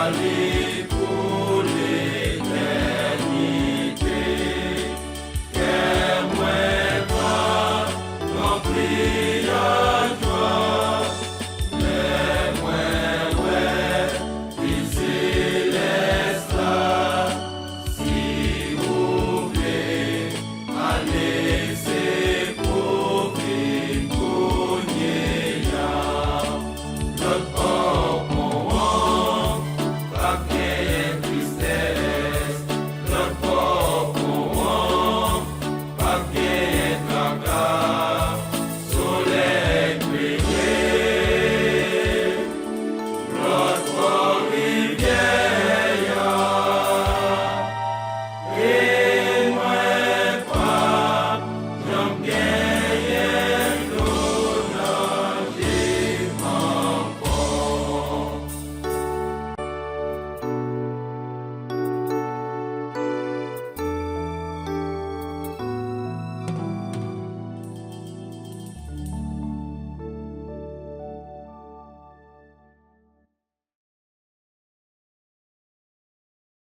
aller pour l'éternité. Et moi pas rempli à joie, mais moi ouais, il céleste là. Si vous voulez aller, c'est pour vivre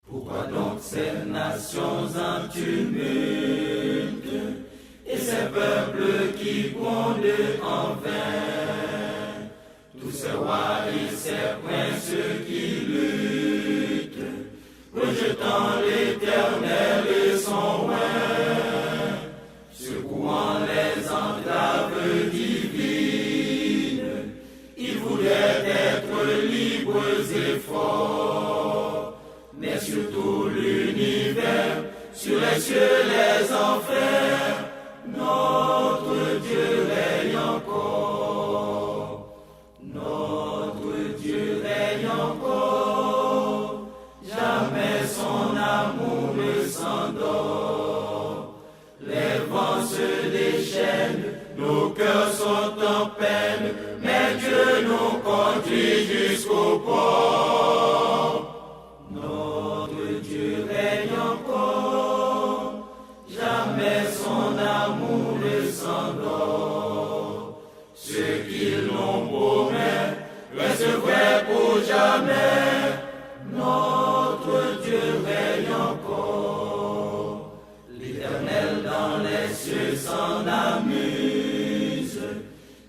Pourquoi donc ces nations en tumulte et ces peuples qui grondent en vain? Tous ces rois et ces princes qui luttent, rejetant l'Éternel et son roi, secouant les entraves divines, ils voulaient être libres et forts. Mais sur tout l'univers, sur les cieux, les enfers, notre Dieu règne encore. Notre Dieu règne encore. Jamais son amour ne s'endort. Les vents se déchaînent, nos cœurs sont en peine, mais Dieu nous conduit jusqu'au port. Notre Dieu règne encore, jamais son amour ne s'endort. Ce qu'il nous promet reste vrai pour jamais. Notre Dieu règne encore. L'Éternel dans les cieux s'en amuse.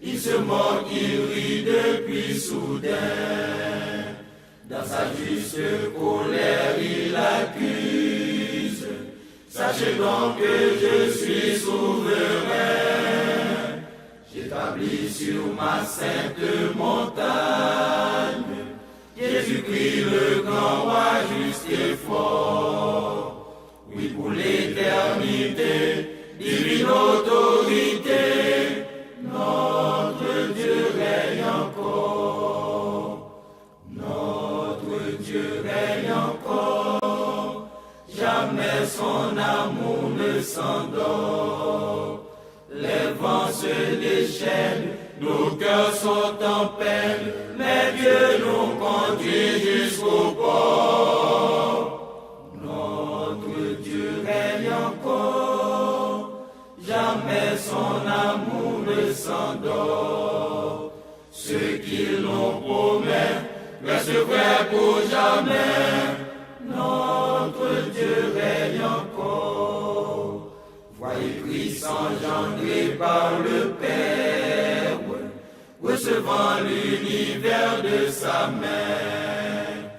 Il se moque, il rit depuis soudain. Dans sa juste colère, il accuse. Sachez donc que je suis souverain. J'établis sur ma sainte montagne Jésus-Christ, le grand roi juste et fort. Oui, pour l'éternité, divine autorité, notre Dieu règne encore. Notre Dieu règne encore, jamais son amour ne s'endort. Les vents se déchaînent, nos cœurs sont en peine, mais Dieu nous conduit jusqu'au port. Notre Dieu règne encore, jamais son amour ne s'endort. Ce qu'il nous promet reste vrai pour jamais. Notre Dieu règne encore. Voyez Christ engendré par le Père, recevant l'univers de sa main,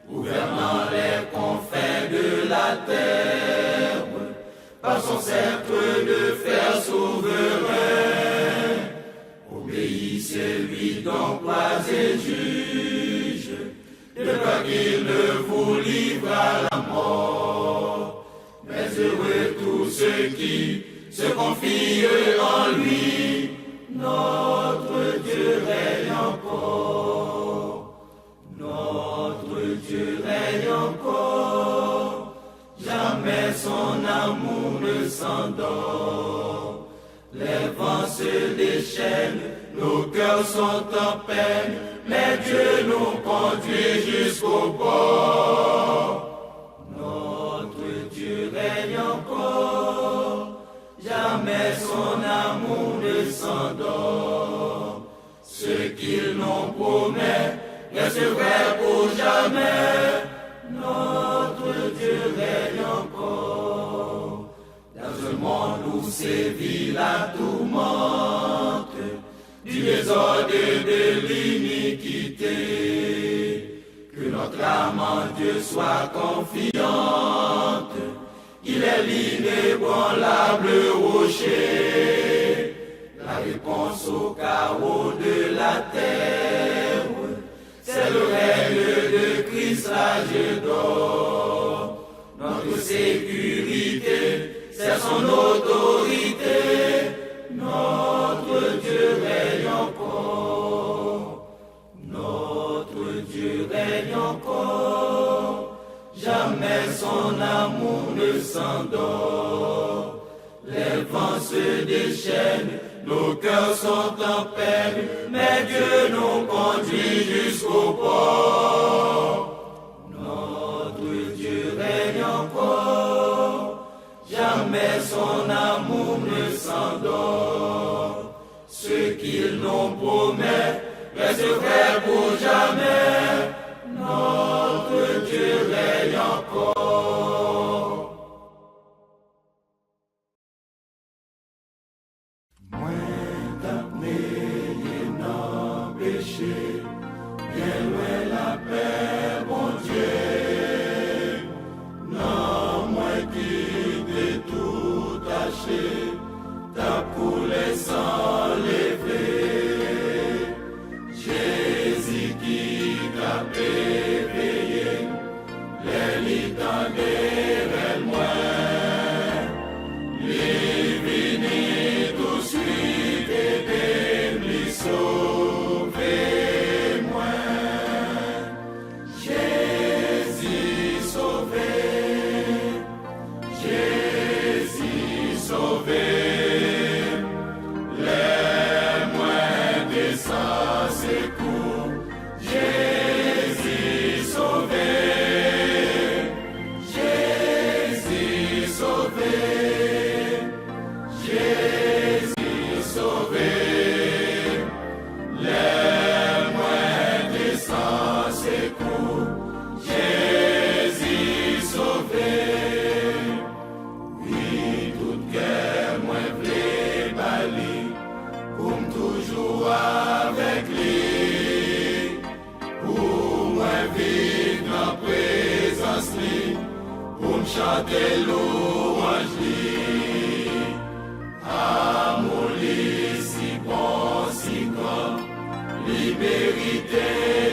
gouvernant les confins de la terre, par son sceptre de fer souverain. Obéissez-lui donc, rois et juges, de peur qu'il ne vous livre à la mort. Mais heureux tous ceux qui se confient en lui, notre Dieu règne encore. Notre Dieu règne encore, jamais son amour ne s'endort. Les vents se déchaînent, nos cœurs sont en peine, mais Dieu nous conduit jusqu'au port. Notre Dieu règne encore, jamais son amour ne s'endort. Ce qu'il nous promet reste vrai pour jamais. sévit la tourmente du désordre et de l'iniquité. Que notre âme en Dieu soit confiante, il est l'inébranlable rocher, la réponse au chaos de la terre. C'est le règne de Christ l'âge d'or. Notre sécurité, c'est son autorité. Notre Dieu règne encore. Notre Dieu règne encore. Jamais son amour ne s'endort. Les vents se déchaînent, nos cœurs sont en peine, mais Dieu nous conduit jusqu'au port. Notre Dieu règne encore, jamais son amour ne s'endort. Ce qu'il nous promet reste vrai pour jamais. Notre Dieu règne encore. Bien loin la paix, bon Dieu, non moins qui de tout tâcher, ta poulet sans lever. Jésus qui t'a éveillé, les lits t'en moins, les vignes tout de suite et des sauver. Chantez louange li, amour li si bon, si grand, li mérite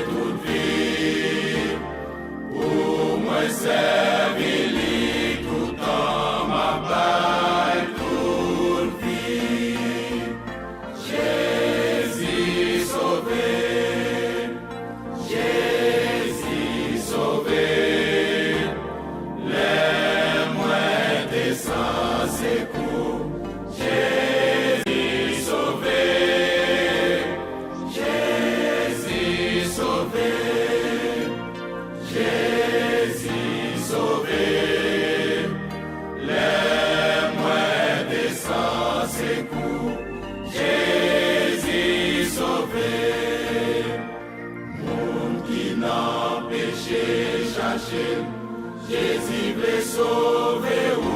toute vie. Pour moi servir li tout en ma baille toute vie. Jésus sauvé, Jésus sauvé. Jésus sauvé, Jésus sauvé, Jésus sauvé, les moins des sans écoute, Jésus sauvé, monde qui n'a péché cherché, Jésus veut sauver ou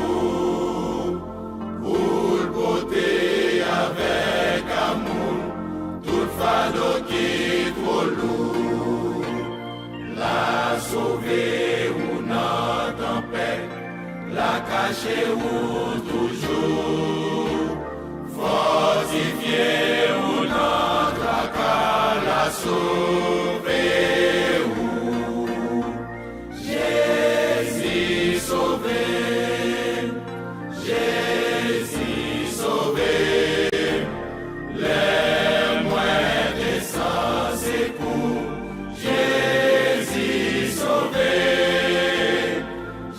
avec amour, tout fardeau qui est trop lourd, la sauver ou non tempête, la cacher ou toujours, fortifier ou non tracas, la sauver ou Jésus sauvé. Jésus sauvé, les moins des sans écoute. Jésus sauvé,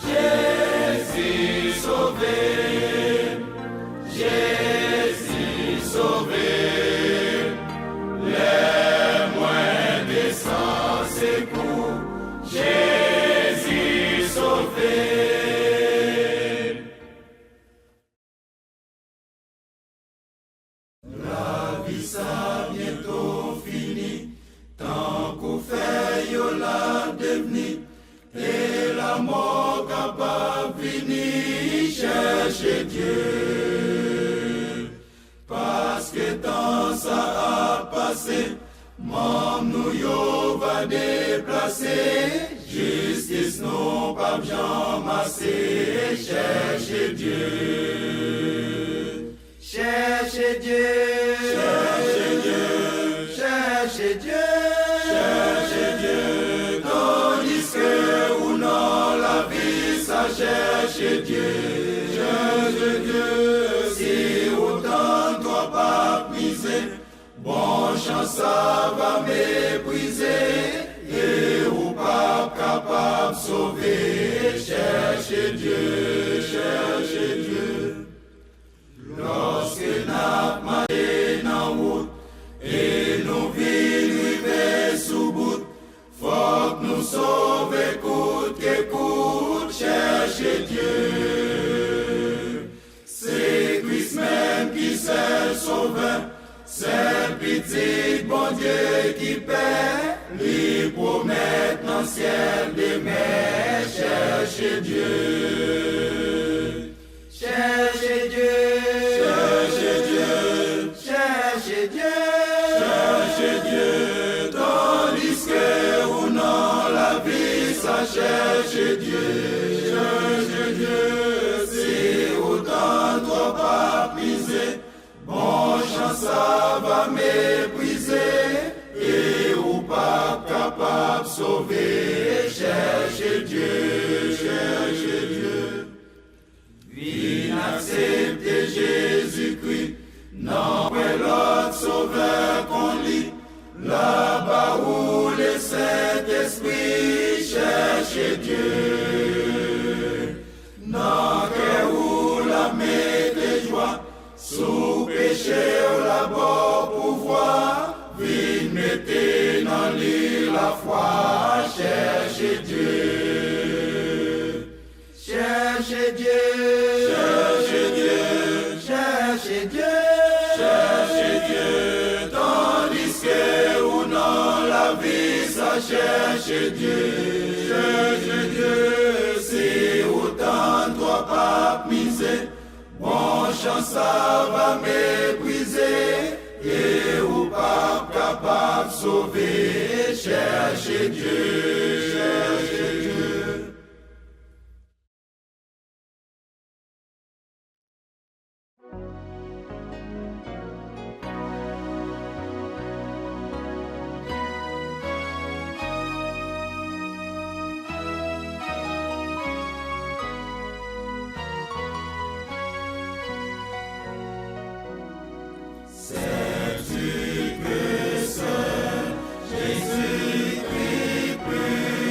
Jésus sauvé, Jésus sauvé, les moins des sans écoute. Jésus sauvé. Ça bientôt fini, tant qu'on fait la devenir, et la mort capable venir chercher Dieu. a passé, même nous yo va déplacer. Justice non pas jamais assez. Cherchez Dieu. Cherchez Dieu. Cherchez Dieu. Cherchez Dieu. Cherchez Dieu. Tandis que ou non la vie ça cherche Dieu. Cherche Dieu. Si autant doit pas miser, bon chance ça va mépriser. Et ou pas capable de sauver. Cherchez Dieu. Cherchez Dieu. Lorsque n'a marché dans route et nous vivons sous bout, faut que nous sauver coûte que coûte. Cherchez Dieu. C'est Christ même qui s'est sauvé, c'est petit bon Dieu qui paie, lui promet dans le ciel des mers. Cherchez Dieu. Cherchez Dieu. Cherchez Dieu. Cherchez Dieu. Cherchez Dieu. Tandis que ou non la vie ça cherche Dieu. Cherchez Dieu. Si autant doit pas piser, bon chance ça va mépriser. Et ou pas capable de sauver. Cherchez Dieu. Cherchez Dieu. Vine accepter Jésus-Christ, non, mais l'autre sauveur qu'on lit, là-bas où le Saint-Esprit. Cherchez Dieu. Non, que où la mette joie, sous péché la bon pouvoir, vine mettez dans l'île la foi. Cherchez Dieu. Cherchez Dieu. Cherchez Dieu. Cherchez Dieu. Cherchez Dieu. Tandis que ou non la vie ça cherche Dieu. Cherchez Dieu. Si autant doit pas miser, bon chance ça va mépriser. Et ou pas capable de sauver. Cherchez Dieu. Cherchez Dieu. Jésus-Christ plus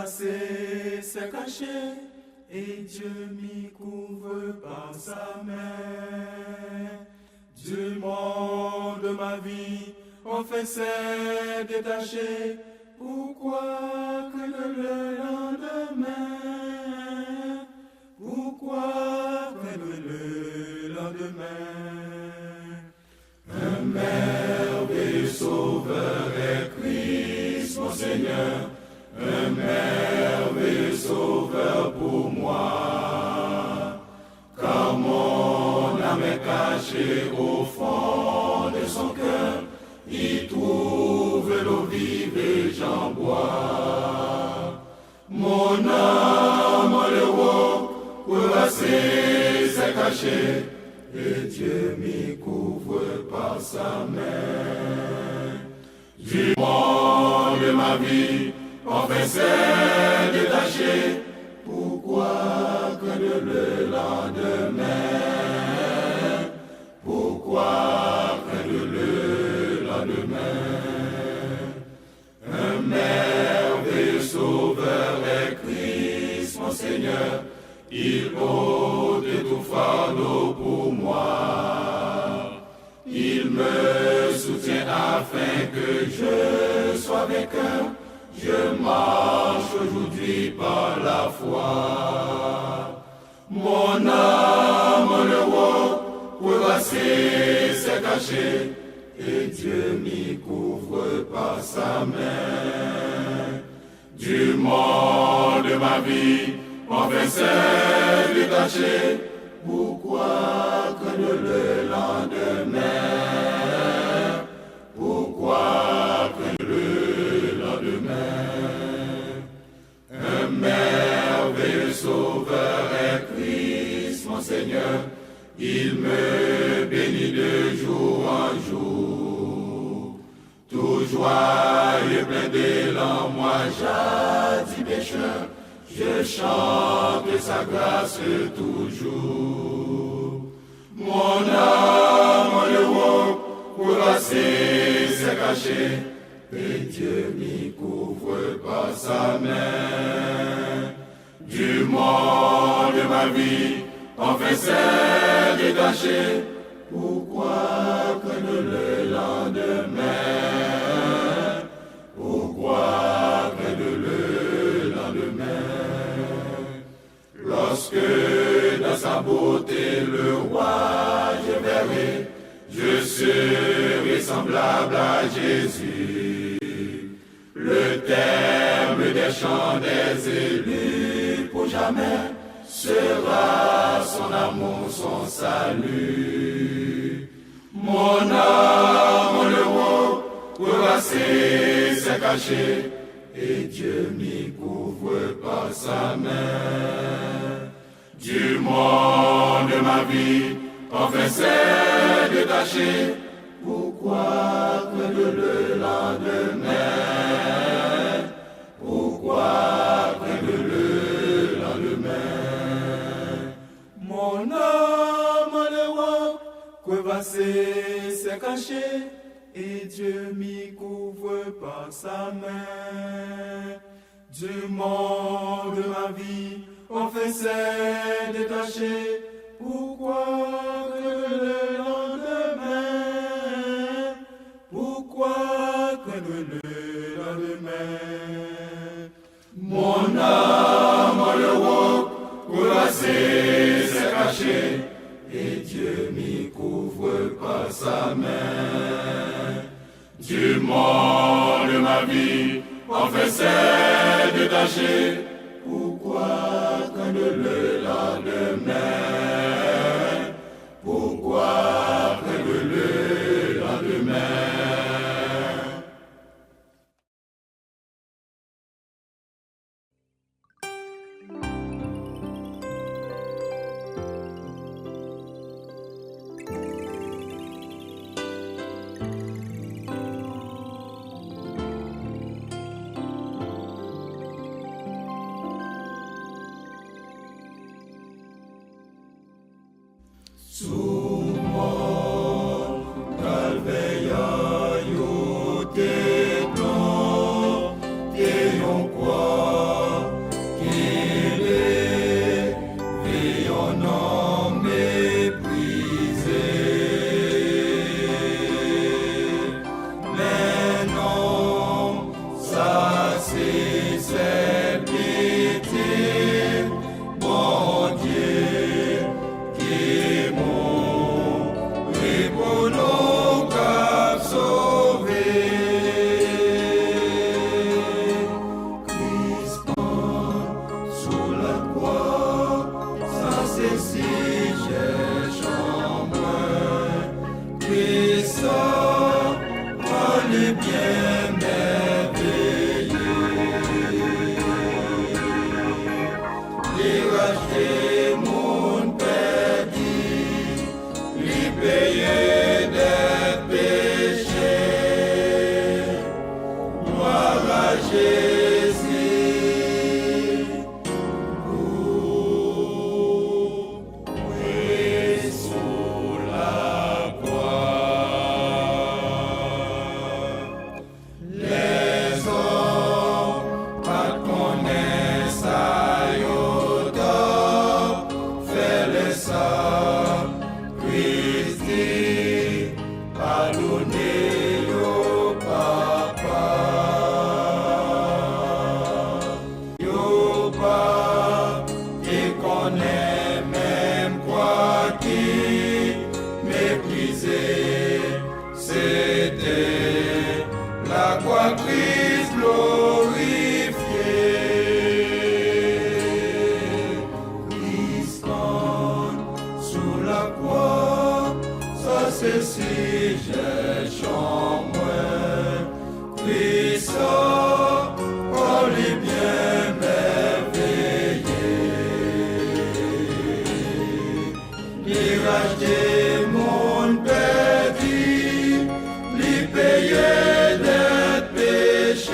passé s'est caché et Dieu m'y couvre par sa main. Du monde de ma vie, enfin s'est détaché. Pourquoi craindre le lendemain? Pourquoi craindre le lendemain? Un merveilleux sauveur est Christ, mon Seigneur. Un merveilleux sauveur pour moi. Car mon âme est cachée au fond de son cœur. Il trouve l'eau vive et j'en bois. Mon âme en l'eau, courageux s'est caché, et Dieu m'y couvre par sa main. Du monde de ma vie, enfin s'est détaché. Pourquoi craindre le lendemain? Pourquoi craindre le lendemain? Un merveilleux sauveur est Christ, mon Seigneur. Il ôte tout fardeau pour moi. Il me soutient afin que je sois vainqueur. Je marche aujourd'hui par la foi. Mon âme en l'eau, courageux s'est caché, et Dieu m'y couvre par sa main. Du monde de ma vie, enfin s'est détaché. Pourquoi craindre le lendemain? Pourquoi craindre le lendemain? Un merveilleux sauveur est Christ, mon Seigneur. Il me bénit de jour en jour. Tout joyeux, plein d'élan, moi jadis pécheur, je chante sa grâce toujours. Mon âme en l'eau, courageux s'est caché, et Dieu m'y couvre par sa main. Du monde de ma vie, enfin s'est détaché. Pourquoi craindre le lendemain? Pourquoi craindre le lendemain? Lorsque dans sa beauté le roi je verrai, je serai semblable à Jésus. Le terme des chants des élus pour jamais sera son amour, son salut. Mon âme en l'eau, courageux s'est caché, et Dieu m'y couvre par sa main. Du monde de ma vie, enfin s'est détaché. Pourquoi craindre le lendemain? Pourquoi craindre le lendemain? Mon âme en l'eau, crevassée s'est cachée, et Dieu m'y couvre par sa main. Du monde de ma vie, enfin s'est détaché. Pourquoi craindre le lendemain? Pourquoi craindre le lendemain? Mon âme en l'eau, courageux s'est caché, et Dieu m'y couvre par sa main. Du monde de ma vie, enfin s'est détaché. Pourquoi craindre le lendemain? Pourquoi craindre le lendemain? pour nous qu'a sauvé. Christ sous la croix, ça c'est si cherche en moi. Christ par le bien merveilleux, les racheter mon perdu, les payer des péchés. Gloire à Jésus. Oui, sous la croix. Les hommes pas connaissent à Yodop, fait le sang, Christ pardonnez yo papa. Yo pas qui connaît même quoi qui méprisé, c'était la croix Christ glorifié. Christ sous la croix, ça c'est si cherche en moi. Christ oh les bien merveilleux, les racheter mon perdu, les payer des péchés.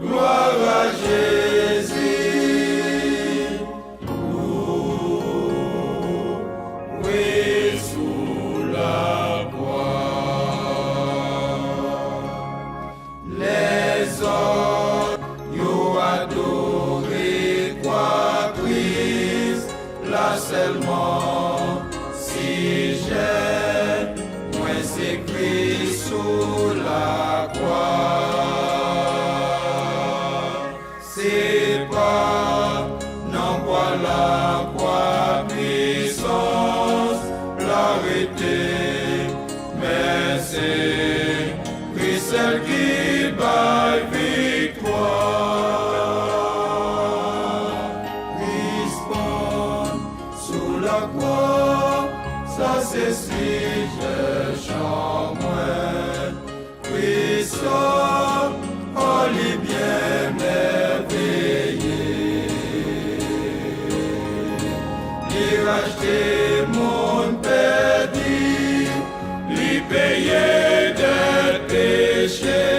Gloire à Jésus. Oui, sous la croix. Les autres, yo adoré quoi Christ, là seulement. Si j'ai, moi c'est Christ sous la croix. C'est pas, non voilà quoi puissance, l'arrêter, mais c'est Christ seul qui bat victoire. Christ sous la croix, ça c'est si je chante moi. Christ oh les bien merveilleux, les racheter mon perdu, les payer des péchés.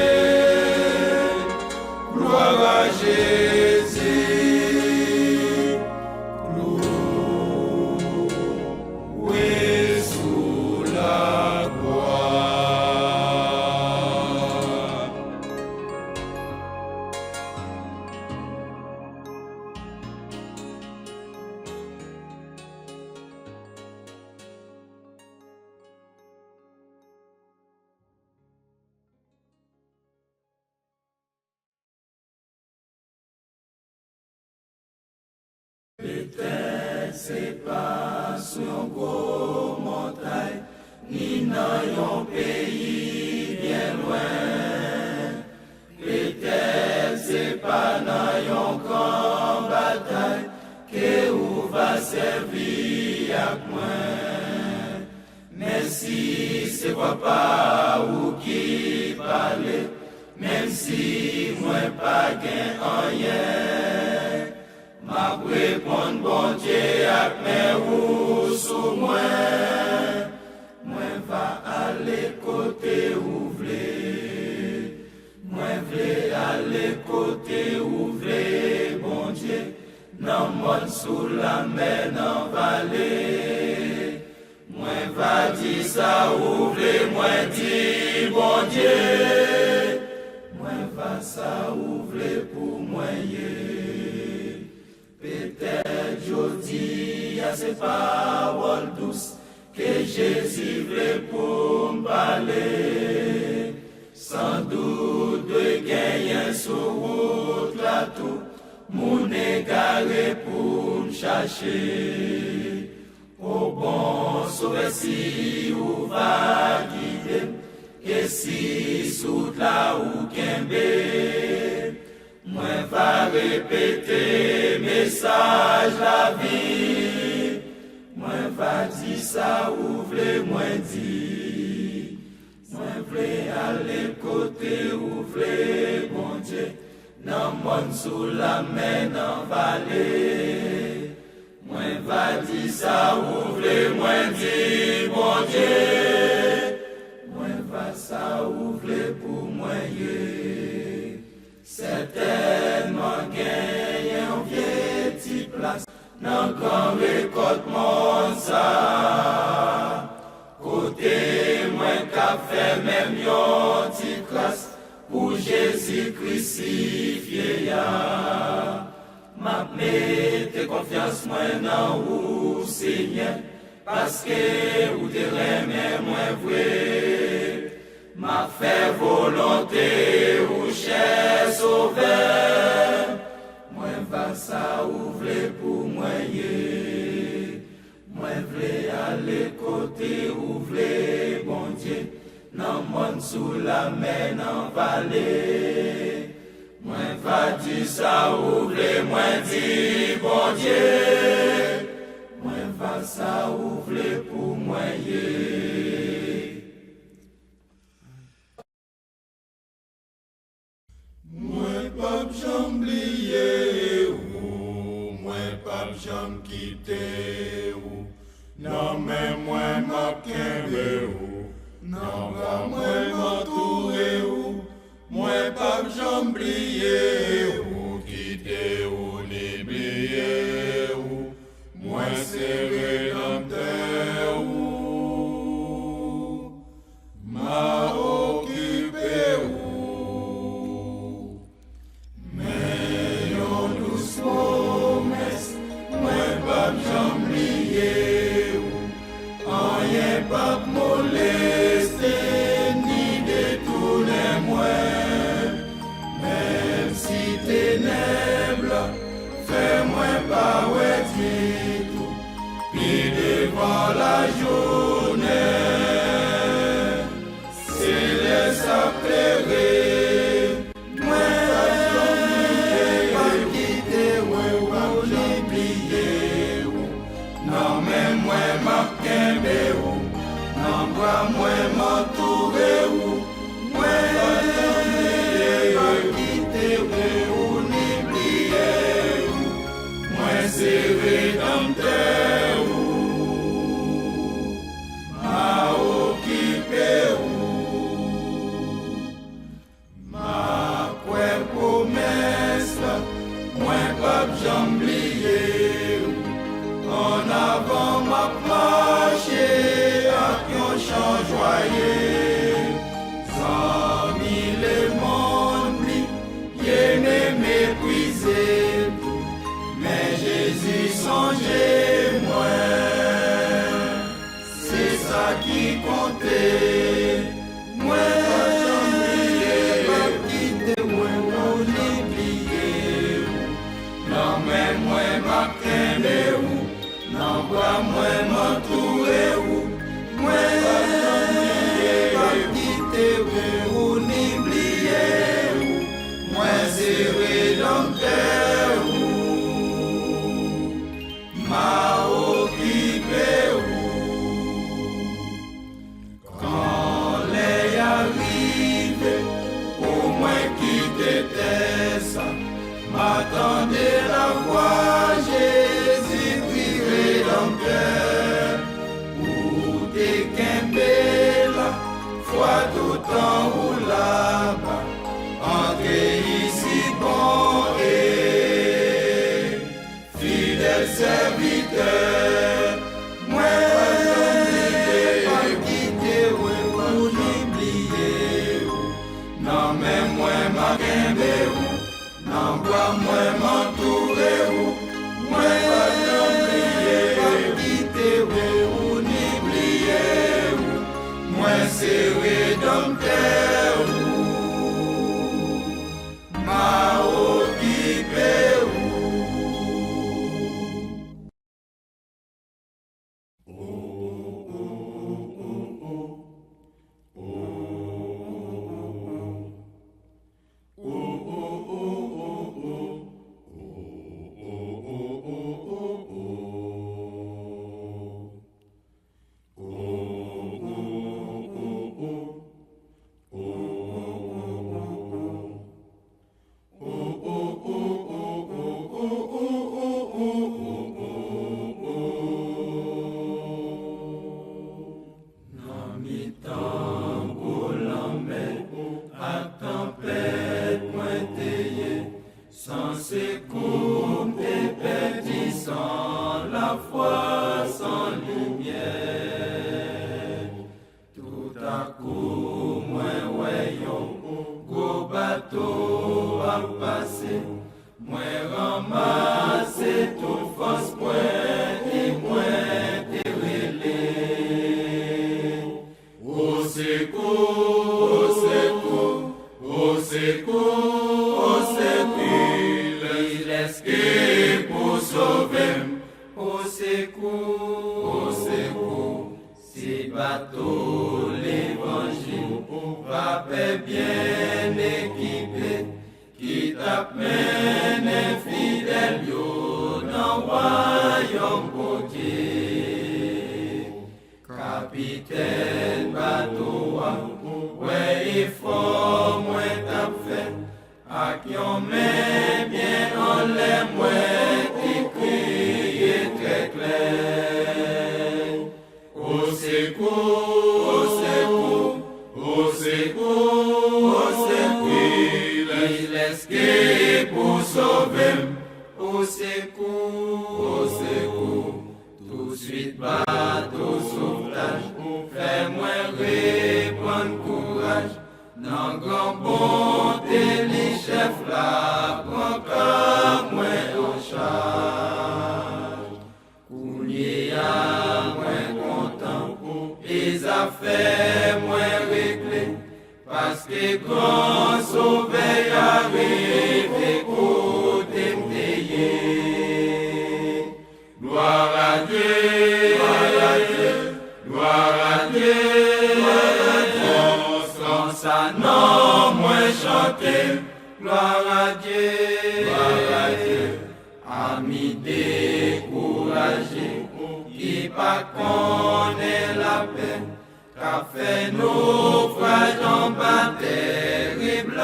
Gloire à Jésus. Oui, sous la croix. Peut-être c'est pas sur une grosse montagne, ni dans un pays bien loin. Peut-être c'est pas dans un camp bataille que vous va servir à moi. Même si c'est pas ou qui parle, même si moi pas gain rien. Ma répondre bon Dieu avec mes roues sous moi. Moi va aller côté ouvré. Moi v'lais aller côté ouvré, bon Dieu. Dans monde sous la mer, dans vallée. Moi va dire ça ouvré, moi dis bon Dieu. Moi va ça ouvré pour moi. Peut-être j'dis à ces paroles douces que Jésus veut pour me parler. Sans doute de gagner sur route là tout, mon égaré pour me chercher. Au bon sauver si ou va guider, et si sous la ou kembe, moi va répéter message la vie, moi va dire ça ou vle moi dit, moi vle aller côté ou vle bon Dieu, dans monde sous la mer dans vallée. Moi va dire ça ouvre moi dit bon Dieu. Moi va ça ouvre pour moi yé. Certainement gagné en vieille petite place dans grand récoltement ça. Côté moi qu'a fait même yon petite classe pour Jésus crucifié ya. Ma mette confiance moi dans vous, Seigneur, parce que vous te remet moi vrai. Ma fait volonté, ou cher sauveur, moi va ça ouvre pour moi yé. Moi vle aller côté ouvre bon Dieu, dans monde sous la mer, dans vallée. Moi va dire ça ouvre, moi dit bon Dieu. Moi va ça ouvre pour moi yé. Moi pas j'aime oublier ou, moi pas j'aime quitter ou. Non mais moi m'a kembe ou, non pas moi m'entourer ou. Moi pas j'oublier ou quitter ou l'oublier ou moi c'est rédempteur ou m'a occupé ou mais yon douce promesse moi pas j'oublier ou rien pas molester ni détourner moi. Ténèbres, fais-moi pas oublier tout, puis devant la journée, c'est les appeler, moi pas quitter, pas oublier, non mais moi m'a kembe, non pas moi m'entourer, moi pas quitter, c'est rédempteur m'a occupé ma quoi promesse moi pas j'oublier en avant m'a marché à un champ joyeux sans mille monde il m'est méprisé. Mais Jésus songez moi, c'est ça qui comptait. Moi pas quitter moi ou l'oublier. Non mais moi m'a kembe ou, non pas moi m'entourer ou. Moi pas quitter ou l'oublier. Moi c'est rédempteur ou. M'a occupé ou quand bateau l'évangile, pape bien équipé, qui t'amène fidèle yo dans royaume côté. Capitaine bateau, ouais il faut moins t'as fait, à qui on met bien en l'air, moins qui crie très clair. Au secours, au secours, au secours, au secours, il escape pour sauver. Au secours, tout de suite bateau sauvetage, fais-moi reprendre courage, dans grand bonté les chefs là, prends comme moi en charge. Kounye à moins content, les affaires moins réglées, parce que grand sauveur arrive et côté m'payer. Gloire à Dieu, gloire à Dieu, gloire à Dieu, gloire à Dieu, sans ça non moins chanter. Gloire à Dieu, gloire à Dieu, ami découragé, qui pas connaît la paix, qu'a fait naufrage en bas terrible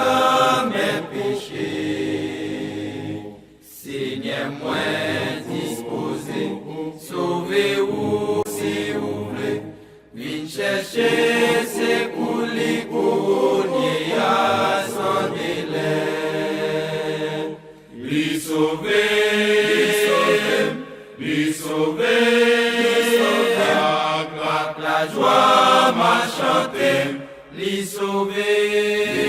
mes péchés. Seigneur, moi disposé, sauvez-vous si vous voulez, venez chercher ces coulis à son délai. Lui sauver, lui sauver, la joie m'a chanté, lui sauver.